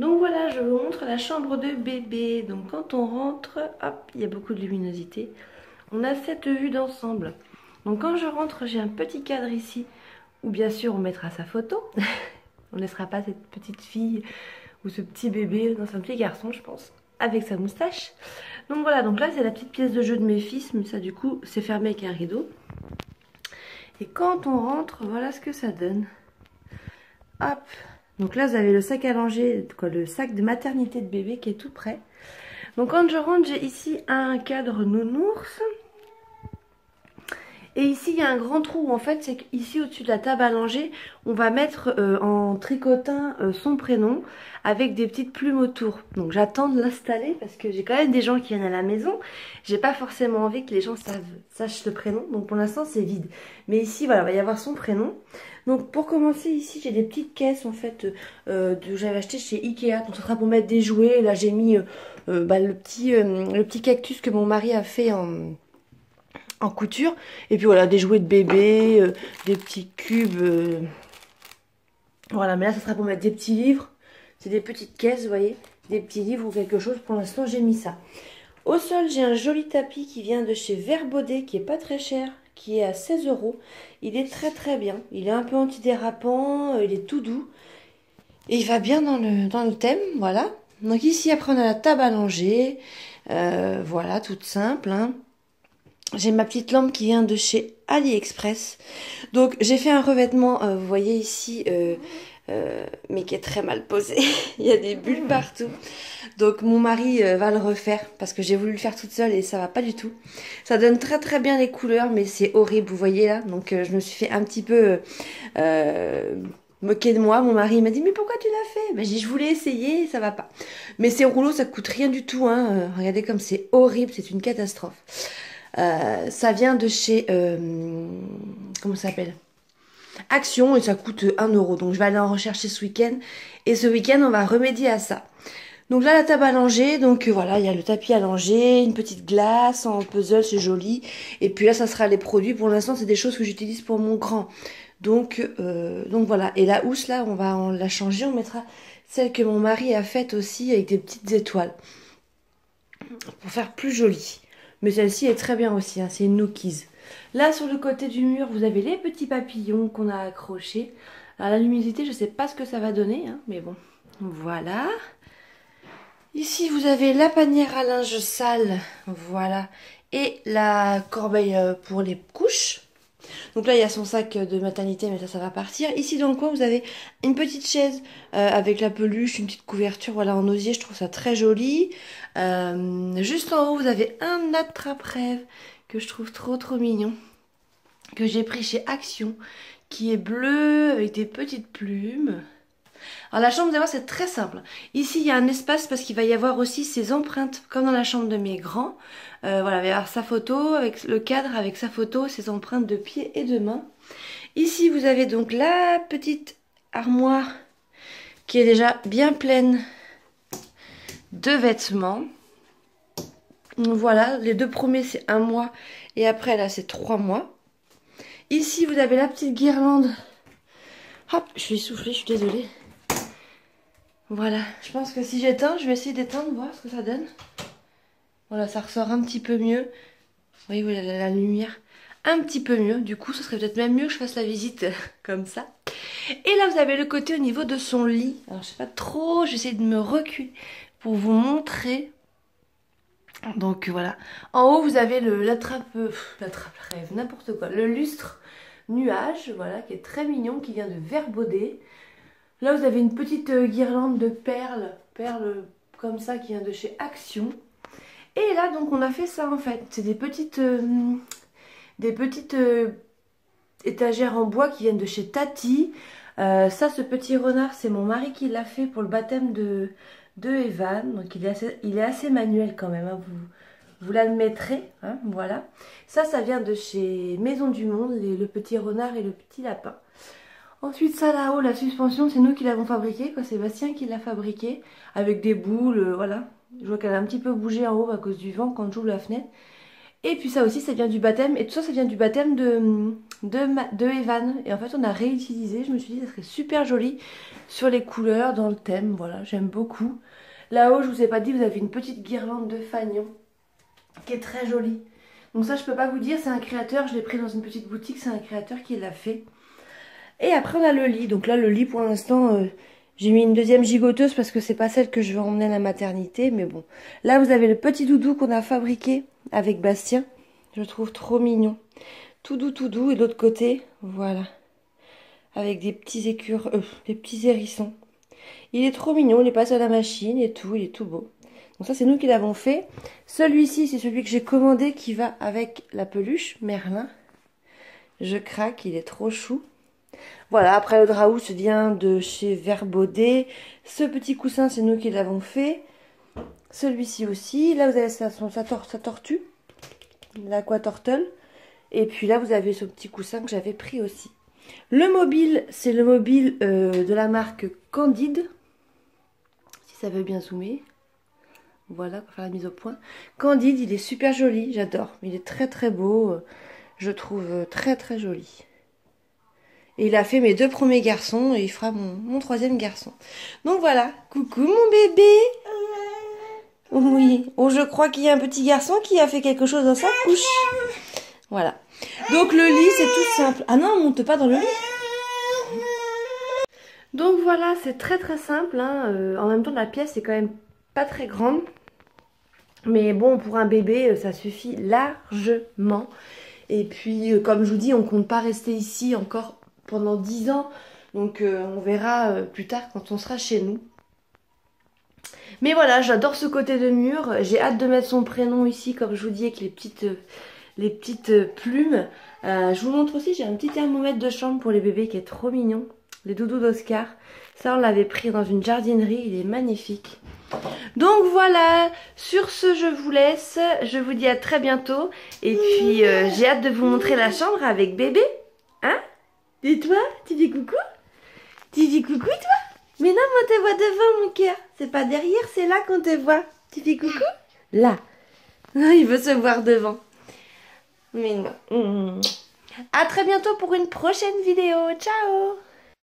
Donc voilà, je vous montre la chambre de bébé. Donc quand on rentre, hop, il y a beaucoup de luminosité. On a cette vue d'ensemble. Donc quand je rentre, j'ai un petit cadre ici où bien sûr on mettra sa photo. On ne laissera pas cette petite fille ou ce petit bébé, non c'est un petit garçon je pense, avec sa moustache. Donc voilà, donc là c'est la petite pièce de jeu de mes fils, mais ça du coup c'est fermé avec un rideau. Et quand on rentre, voilà ce que ça donne. Hop. Donc là, vous avez le sac à langer, quoi, le sac de maternité de bébé qui est tout prêt. Donc quand je rentre, j'ai ici un cadre nounours. Et ici, il y a un grand trou. En fait, c'est qu'ici, au-dessus de la table à langer, on va mettre en tricotin son prénom avec des petites plumes autour. Donc j'attends de l'installer parce que j'ai quand même des gens qui viennent à la maison. J'ai pas forcément envie que les gens sachent le prénom. Donc pour l'instant, c'est vide. Mais ici, voilà, il va y avoir son prénom. Donc pour commencer, ici, j'ai des petites caisses en fait que j'avais acheté chez Ikea. Donc ce sera pour mettre des jouets. Là, j'ai mis le petit cactus que mon mari a fait en couture. Et puis voilà, des jouets de bébé, des petits cubes. Voilà, mais là, ça sera pour mettre des petits livres. C'est des petites caisses, vous voyez, des petits livres ou quelque chose. Pour l'instant, j'ai mis ça. Au sol, j'ai un joli tapis qui vient de chez Verbaudet, qui est pas très cher, qui est à 16 €. Il est très très bien. Il est un peu antidérapant, il est tout doux. Et il va bien dans le thème, voilà. Donc ici, après, on a la table à langer. Voilà, toute simple, hein. J'ai ma petite lampe qui vient de chez AliExpress. Donc j'ai fait un revêtement, vous voyez ici, mais qui est très mal posé. Il y a des bulles partout. Donc mon mari va le refaire parce que j'ai voulu le faire toute seule et ça va pas du tout. Ça donne très très bien les couleurs, mais c'est horrible, vous voyez là. Donc je me suis fait un petit peu moquer de moi. Mon mari m'a dit mais pourquoi tu l'as fait? Ben, j'ai dit je voulais essayer, ça va pas. Mais ces rouleaux ça coûte rien du tout, hein. Regardez comme c'est horrible, c'est une catastrophe. Ça vient de chez comment ça s'appelle, Action, et ça coûte 1 €. Donc je vais aller en rechercher ce week-end. Et ce week-end, on va remédier à ça. Donc là, la table à langer. Donc voilà, il y a le tapis à langer, une petite glace en puzzle, c'est joli. Et puis là, ça sera les produits. Pour l'instant, c'est des choses que j'utilise pour mon grand. Donc voilà. Et la housse, là, on va la changer. On mettra celle que mon mari a faite aussi avec des petites étoiles. Pour faire plus joli. Mais celle-ci est très bien aussi, hein, c'est une Nookies. Là, sur le côté du mur, vous avez les petits papillons qu'on a accrochés. Alors, la luminosité, je ne sais pas ce que ça va donner, hein, mais bon, voilà. Ici, vous avez la panière à linge sale, voilà. Et la corbeille pour les couches. Donc là, il y a son sac de maternité, mais ça va partir. Ici, dans le coin, vous avez une petite chaise avec la peluche, une petite couverture, voilà, en osier. Je trouve ça très joli. Juste en haut, vous avez un attrape-rêve que je trouve trop trop mignon, que j'ai pris chez Action, qui est bleu avec des petites plumes. Alors la chambre, vous allez voir, c'est très simple. Ici, il y a un espace parce qu'il va y avoir aussi ses empreintes, comme dans la chambre de mes grands. Voilà, il va y avoir sa photo, avec le cadre, avec sa photo, ses empreintes de pieds et de mains. Ici, vous avez donc la petite armoire qui est déjà bien pleine de vêtements. Voilà, les deux premiers, c'est 1 mois. Et après, là, c'est 3 mois. Ici, vous avez la petite guirlande. Hop, je suis essoufflée, je suis désolée. Voilà, je pense que si j'éteins, je vais essayer d'éteindre, voir ce que ça donne. Voilà, ça ressort un petit peu mieux. Vous voyez, voilà, la lumière un petit peu mieux. Du coup, ce serait peut-être même mieux que je fasse la visite comme ça. Et là, vous avez le côté au niveau de son lit. Alors, je sais pas trop, j'essaie de me reculer pour vous montrer. Donc, voilà. En haut, vous avez l'attrape-rêve, n'importe quoi. Le lustre nuage, voilà, qui est très mignon, qui vient de Verbaudet. Là, vous avez une petite guirlande de perles comme ça qui vient de chez Action. Et là, donc, on a fait ça en fait. C'est des petites étagères en bois qui viennent de chez Tati. Ça, ce petit renard, c'est mon mari qui l'a fait pour le baptême de Evan. Donc, il est assez manuel quand même, hein. Vous l'admettrez, hein, voilà. Ça vient de chez Maison du Monde, le petit renard et le petit lapin. Ensuite, ça là-haut, la suspension, c'est nous qui l'avons fabriquée, quoi. Sébastien qui l'a fabriquée, avec des boules, voilà. Je vois qu'elle a un petit peu bougé en haut à cause du vent quand j'ouvre la fenêtre. Et puis ça aussi, ça vient du baptême. Et tout ça, ça vient du baptême de Evan. Et en fait, on a réutilisé. Je me suis dit, ça serait super joli sur les couleurs, dans le thème. Voilà, j'aime beaucoup. Là-haut, je vous ai pas dit, vous avez une petite guirlande de fanion qui est très jolie. Donc ça, je peux pas vous dire, c'est un créateur. Je l'ai pris dans une petite boutique. C'est un créateur qui l'a fait. Et après, on a le lit. Donc là, le lit, pour l'instant, j'ai mis une deuxième gigoteuse parce que c'est pas celle que je vais emmener à la maternité. Mais bon, là, vous avez le petit doudou qu'on a fabriqué avec Bastien. Je le trouve trop mignon. Tout doux, tout doux. Et de l'autre côté, voilà. Avec des petits des petits hérissons. Il est trop mignon. Il est passé à la machine et tout. Il est tout beau. Donc ça, c'est nous qui l'avons fait. Celui-ci, c'est celui que j'ai commandé qui va avec la peluche Merlin. Je craque. Il est trop chou. Voilà, après le drap housse vient de chez Verbaudet. Ce petit coussin, c'est nous qui l'avons fait. Celui-ci aussi. Là, vous avez sa tortue, l'Aqua-Turtle. Et puis là, vous avez ce petit coussin que j'avais pris aussi. Le mobile, c'est le mobile de la marque Candide. Si ça veut bien zoomer. Voilà, pour faire la mise au point. Candide, il est super joli, j'adore. Il est très très beau. Je trouve très très joli. Et il a fait mes 2 premiers garçons et il fera mon 3e garçon. Donc voilà, coucou mon bébé. Oui, oh je crois qu'il y a un petit garçon qui a fait quelque chose dans sa couche. Voilà. Donc le lit c'est tout simple. Ah non, on monte pas dans le lit. Donc voilà, c'est très très simple. Hein. En même temps la pièce est quand même pas très grande. Mais bon, pour un bébé, ça suffit largement. Et puis, comme je vous dis, on compte pas rester ici encore pendant 10 ans. Donc, on verra plus tard quand on sera chez nous. Mais voilà, j'adore ce côté de mur. J'ai hâte de mettre son prénom ici, comme je vous dis, avec les petites plumes. Je vous montre aussi, j'ai un petit thermomètre de chambre pour les bébés qui est trop mignon. Les doudous d'Oscar. Ça, on l'avait pris dans une jardinerie. Il est magnifique. Donc voilà, sur ce je vous laisse, je vous dis à très bientôt et puis j'ai hâte de vous montrer la chambre avec bébé, hein? Et toi, tu dis coucou? Tu dis coucou toi? Mais non, on te voit devant mon cœur, c'est pas derrière, c'est là qu'on te voit. Tu dis coucou? Là, il veut se voir devant. Mais non. À très bientôt pour une prochaine vidéo, ciao!